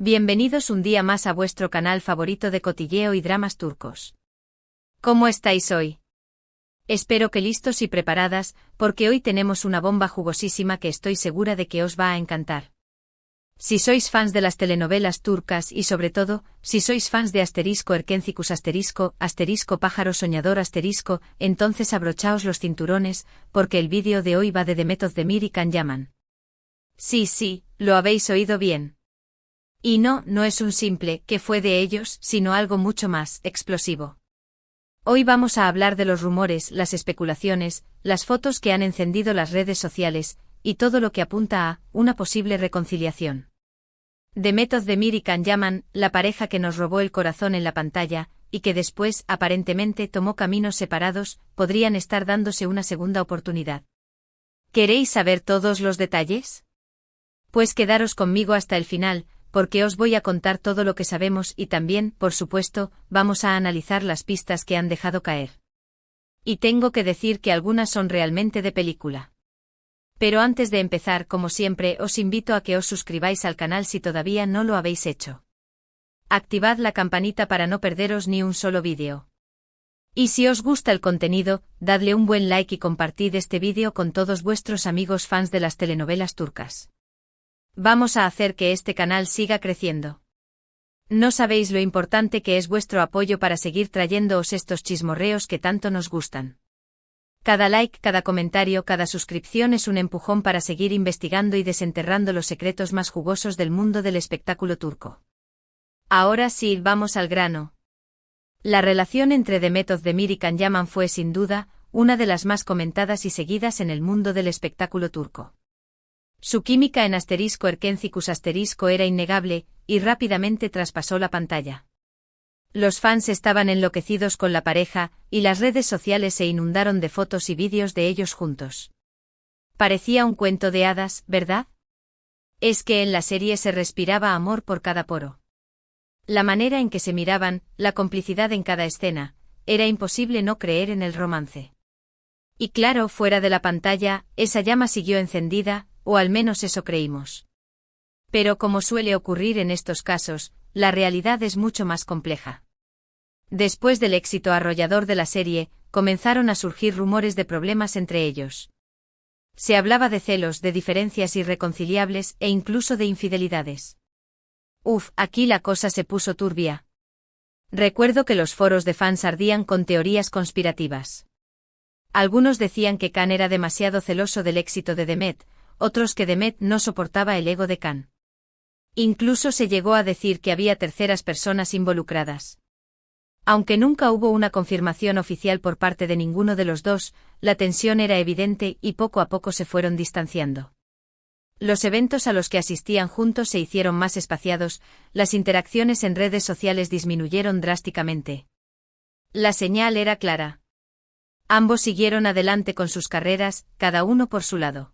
Bienvenidos un día más a vuestro canal favorito de cotilleo y dramas turcos. ¿Cómo estáis hoy? Espero que listos y preparadas, porque hoy tenemos una bomba jugosísima que estoy segura de que os va a encantar. Si sois fans de las telenovelas turcas y sobre todo, si sois fans de *Erkencikus pájaro soñador *, entonces abrochaos los cinturones, porque el vídeo de hoy va de Demet Özdemir y Can Yaman. Sí, lo habéis oído bien. Y no es un simple «¿qué fue de ellos?», sino algo mucho más explosivo. Hoy vamos a hablar de los rumores, las especulaciones, las fotos que han encendido las redes sociales, y todo lo que apunta a una posible reconciliación. Demet Özdemir y Can Yaman, la pareja que nos robó el corazón en la pantalla, y que después, aparentemente, tomó caminos separados, podrían estar dándose una segunda oportunidad. ¿Queréis saber todos los detalles? Pues quedaros conmigo hasta el final, porque os voy a contar todo lo que sabemos y también, por supuesto, vamos a analizar las pistas que han dejado caer. Y tengo que decir que algunas son realmente de película. Pero antes de empezar, como siempre, os invito a que os suscribáis al canal si todavía no lo habéis hecho. Activad la campanita para no perderos ni un solo vídeo. Y si os gusta el contenido, dadle un buen like y compartid este vídeo con todos vuestros amigos fans de las telenovelas turcas. Vamos a hacer que este canal siga creciendo. No sabéis lo importante que es vuestro apoyo para seguir trayéndoos estos chismorreos que tanto nos gustan. Cada like, cada comentario, cada suscripción es un empujón para seguir investigando y desenterrando los secretos más jugosos del mundo del espectáculo turco. Ahora sí, vamos al grano. La relación entre Demet Özdemir y Can Yaman fue sin duda una de las más comentadas y seguidas en el mundo del espectáculo turco. Su química en *Erkencikus era innegable, y rápidamente traspasó la pantalla. Los fans estaban enloquecidos con la pareja, y las redes sociales se inundaron de fotos y vídeos de ellos juntos. Parecía un cuento de hadas, ¿verdad? Es que en la serie se respiraba amor por cada poro. La manera en que se miraban, la complicidad en cada escena, era imposible no creer en el romance. Y claro, fuera de la pantalla, esa llama siguió encendida, o al menos eso creímos. Pero como suele ocurrir en estos casos, la realidad es mucho más compleja. Después del éxito arrollador de la serie, comenzaron a surgir rumores de problemas entre ellos. Se hablaba de celos, de diferencias irreconciliables e incluso de infidelidades. Aquí la cosa se puso turbia. Recuerdo que los foros de fans ardían con teorías conspirativas. Algunos decían que Can era demasiado celoso del éxito de Demet, otros que Demet no soportaba el ego de Can. Incluso se llegó a decir que había terceras personas involucradas. Aunque nunca hubo una confirmación oficial por parte de ninguno de los dos, la tensión era evidente y poco a poco se fueron distanciando. Los eventos a los que asistían juntos se hicieron más espaciados, las interacciones en redes sociales disminuyeron drásticamente. La señal era clara. Ambos siguieron adelante con sus carreras, cada uno por su lado.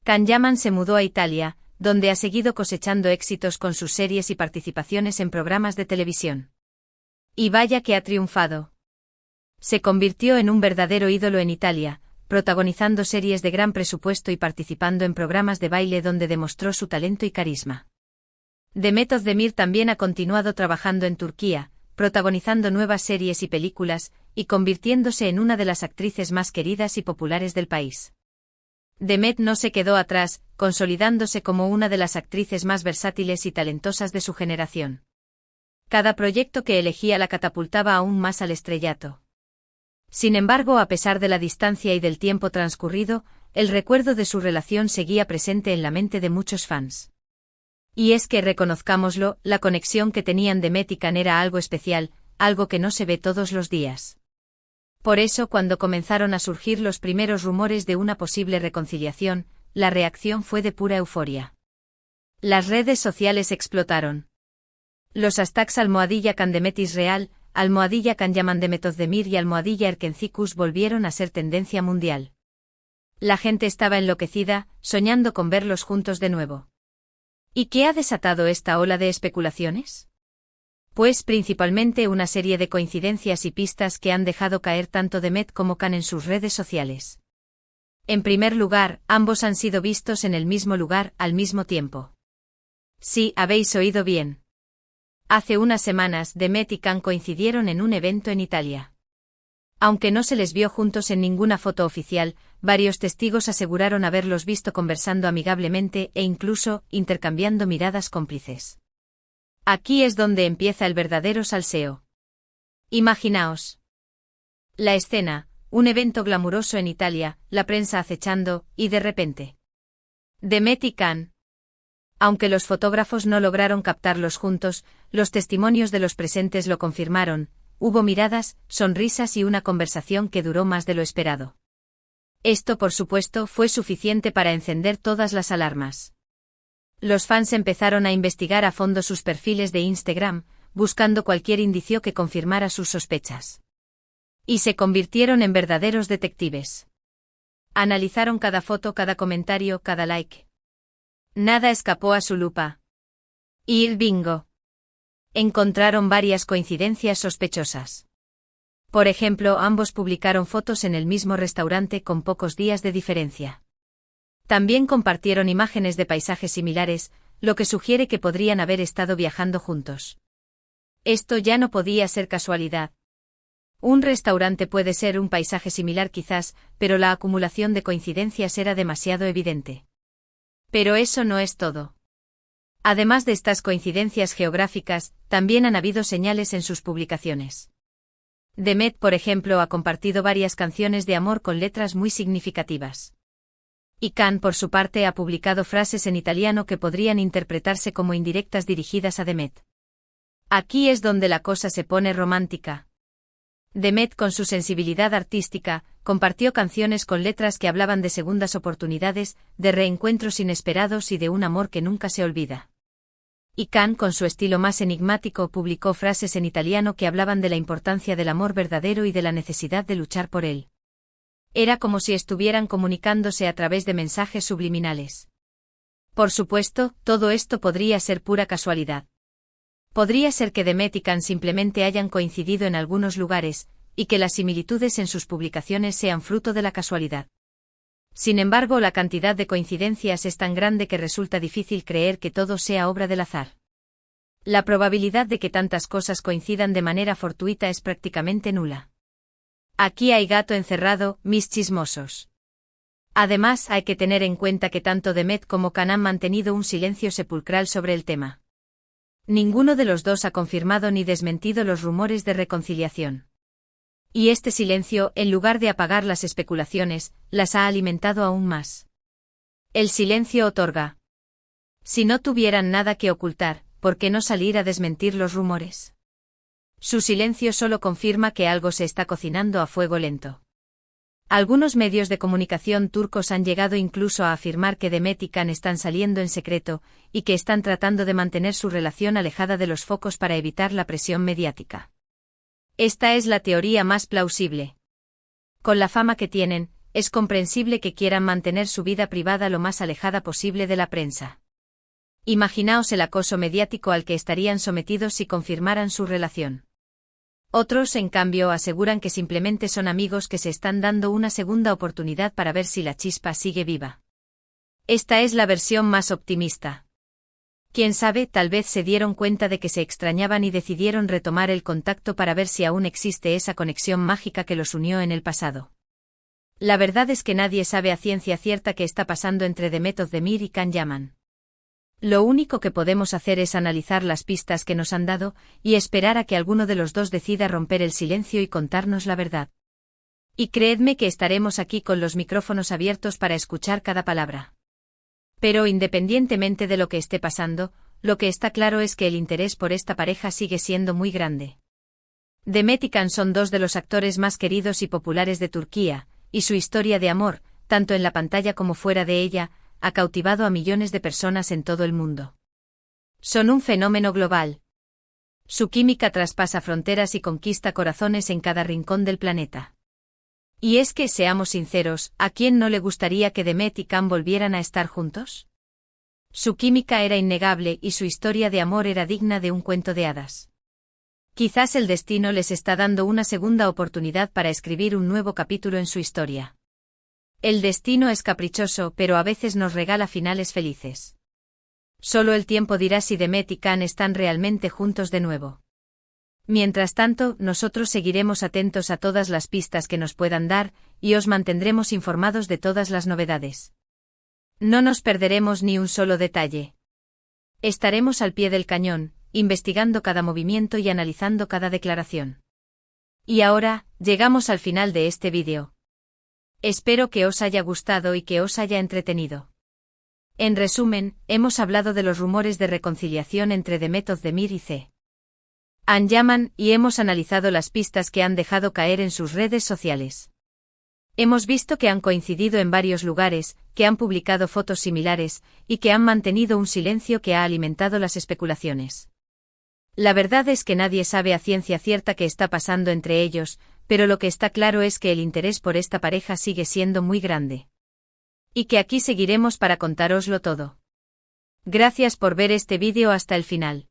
Can Yaman se mudó a Italia, donde ha seguido cosechando éxitos con sus series y participaciones en programas de televisión. Y vaya que ha triunfado. Se convirtió en un verdadero ídolo en Italia, protagonizando series de gran presupuesto y participando en programas de baile donde demostró su talento y carisma. Demet Özdemir también ha continuado trabajando en Turquía, protagonizando nuevas series y películas, y convirtiéndose en una de las actrices más queridas y populares del país. Demet no se quedó atrás, consolidándose como una de las actrices más versátiles y talentosas de su generación. Cada proyecto que elegía la catapultaba aún más al estrellato. Sin embargo, a pesar de la distancia y del tiempo transcurrido, el recuerdo de su relación seguía presente en la mente de muchos fans. Y es que, reconozcámoslo, la conexión que tenían Demet y Can era algo especial, algo que no se ve todos los días. Por eso, cuando comenzaron a surgir los primeros rumores de una posible reconciliación, la reacción fue de pura euforia. Las redes sociales explotaron. Los hashtags #CanDemetIsreal, #Can Yaman Demet Özdemir y #Erkencikus volvieron a ser tendencia mundial. La gente estaba enloquecida, soñando con verlos juntos de nuevo. ¿Y qué ha desatado esta ola de especulaciones? Pues principalmente una serie de coincidencias y pistas que han dejado caer tanto Demet como Can en sus redes sociales. En primer lugar, ambos han sido vistos en el mismo lugar, al mismo tiempo. Sí, habéis oído bien. Hace unas semanas, Demet y Can coincidieron en un evento en Italia. Aunque no se les vio juntos en ninguna foto oficial, varios testigos aseguraron haberlos visto conversando amigablemente e incluso intercambiando miradas cómplices. Aquí es donde empieza el verdadero salseo. Imaginaos la escena, un evento glamuroso en Italia, la prensa acechando, y de repente Demet y Can. Aunque los fotógrafos no lograron captarlos juntos, los testimonios de los presentes lo confirmaron. Hubo miradas, sonrisas y una conversación que duró más de lo esperado. Esto, por supuesto, fue suficiente para encender todas las alarmas. Los fans empezaron a investigar a fondo sus perfiles de Instagram, buscando cualquier indicio que confirmara sus sospechas. Y se convirtieron en verdaderos detectives. Analizaron cada foto, cada comentario, cada like. Nada escapó a su lupa. Y bingo. Encontraron varias coincidencias sospechosas. Por ejemplo, ambos publicaron fotos en el mismo restaurante con pocos días de diferencia. También compartieron imágenes de paisajes similares, lo que sugiere que podrían haber estado viajando juntos. Esto ya no podía ser casualidad. Un restaurante puede ser un paisaje similar quizás, pero la acumulación de coincidencias era demasiado evidente. Pero eso no es todo. Además de estas coincidencias geográficas, también han habido señales en sus publicaciones. Demet, por ejemplo, ha compartido varias canciones de amor con letras muy significativas. Y Can, por su parte, ha publicado frases en italiano que podrían interpretarse como indirectas dirigidas a Demet. Aquí es donde la cosa se pone romántica. Demet, con su sensibilidad artística, compartió canciones con letras que hablaban de segundas oportunidades, de reencuentros inesperados y de un amor que nunca se olvida. Y Can, con su estilo más enigmático, publicó frases en italiano que hablaban de la importancia del amor verdadero y de la necesidad de luchar por él. Era como si estuvieran comunicándose a través de mensajes subliminales. Por supuesto, todo esto podría ser pura casualidad. Podría ser que Demet y Can simplemente hayan coincidido en algunos lugares, y que las similitudes en sus publicaciones sean fruto de la casualidad. Sin embargo, la cantidad de coincidencias es tan grande que resulta difícil creer que todo sea obra del azar. La probabilidad de que tantas cosas coincidan de manera fortuita es prácticamente nula. Aquí hay gato encerrado, mis chismosos. Además, hay que tener en cuenta que tanto Demet como Can han mantenido un silencio sepulcral sobre el tema. Ninguno de los dos ha confirmado ni desmentido los rumores de reconciliación. Y este silencio, en lugar de apagar las especulaciones, las ha alimentado aún más. El silencio otorga. Si no tuvieran nada que ocultar, ¿por qué no salir a desmentir los rumores? Su silencio solo confirma que algo se está cocinando a fuego lento. Algunos medios de comunicación turcos han llegado incluso a afirmar que Demet y Can están saliendo en secreto, y que están tratando de mantener su relación alejada de los focos para evitar la presión mediática. Esta es la teoría más plausible. Con la fama que tienen, es comprensible que quieran mantener su vida privada lo más alejada posible de la prensa. Imaginaos el acoso mediático al que estarían sometidos si confirmaran su relación. Otros, en cambio, aseguran que simplemente son amigos que se están dando una segunda oportunidad para ver si la chispa sigue viva. Esta es la versión más optimista. Quién sabe, tal vez se dieron cuenta de que se extrañaban y decidieron retomar el contacto para ver si aún existe esa conexión mágica que los unió en el pasado. La verdad es que nadie sabe a ciencia cierta qué está pasando entre Demet Özdemir y Can Yaman. Lo único que podemos hacer es analizar las pistas que nos han dado, y esperar a que alguno de los dos decida romper el silencio y contarnos la verdad. Y creedme que estaremos aquí con los micrófonos abiertos para escuchar cada palabra. Pero independientemente de lo que esté pasando, lo que está claro es que el interés por esta pareja sigue siendo muy grande. Demet y Can son dos de los actores más queridos y populares de Turquía, y su historia de amor, tanto en la pantalla como fuera de ella, ha cautivado a millones de personas en todo el mundo. Son un fenómeno global. Su química traspasa fronteras y conquista corazones en cada rincón del planeta. Y es que, seamos sinceros, ¿a quién no le gustaría que Demet y Can volvieran a estar juntos? Su química era innegable y su historia de amor era digna de un cuento de hadas. Quizás el destino les está dando una segunda oportunidad para escribir un nuevo capítulo en su historia. El destino es caprichoso, pero a veces nos regala finales felices. Solo el tiempo dirá si Demet y Khan están realmente juntos de nuevo. Mientras tanto, nosotros seguiremos atentos a todas las pistas que nos puedan dar, y os mantendremos informados de todas las novedades. No nos perderemos ni un solo detalle. Estaremos al pie del cañón, investigando cada movimiento y analizando cada declaración. Y ahora, llegamos al final de este vídeo. Espero que os haya gustado y que os haya entretenido. En resumen, hemos hablado de los rumores de reconciliación entre Demet Özdemir y C. Yaman, y hemos analizado las pistas que han dejado caer en sus redes sociales. Hemos visto que han coincidido en varios lugares, que han publicado fotos similares, y que han mantenido un silencio que ha alimentado las especulaciones. La verdad es que nadie sabe a ciencia cierta qué está pasando entre ellos, pero lo que está claro es que el interés por esta pareja sigue siendo muy grande. Y que aquí seguiremos para contároslo todo. Gracias por ver este vídeo hasta el final.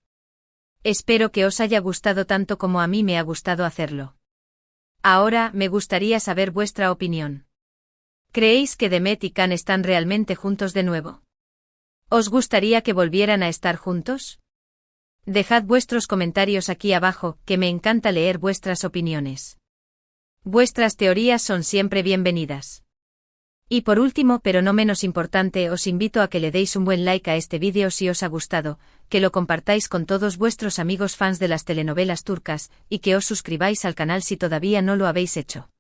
Espero que os haya gustado tanto como a mí me ha gustado hacerlo. Ahora, me gustaría saber vuestra opinión. ¿Creéis que Demet y Khan están realmente juntos de nuevo? ¿Os gustaría que volvieran a estar juntos? Dejad vuestros comentarios aquí abajo, que me encanta leer vuestras opiniones. Vuestras teorías son siempre bienvenidas. Y por último, pero no menos importante, os invito a que le deis un buen like a este vídeo si os ha gustado, que lo compartáis con todos vuestros amigos fans de las telenovelas turcas, y que os suscribáis al canal si todavía no lo habéis hecho.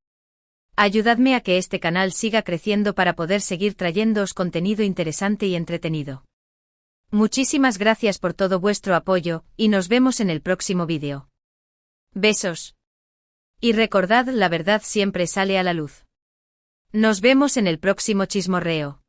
Ayudadme a que este canal siga creciendo para poder seguir trayéndoos contenido interesante y entretenido. Muchísimas gracias por todo vuestro apoyo, y nos vemos en el próximo vídeo. Besos. Y recordad, la verdad siempre sale a la luz. Nos vemos en el próximo chismorreo.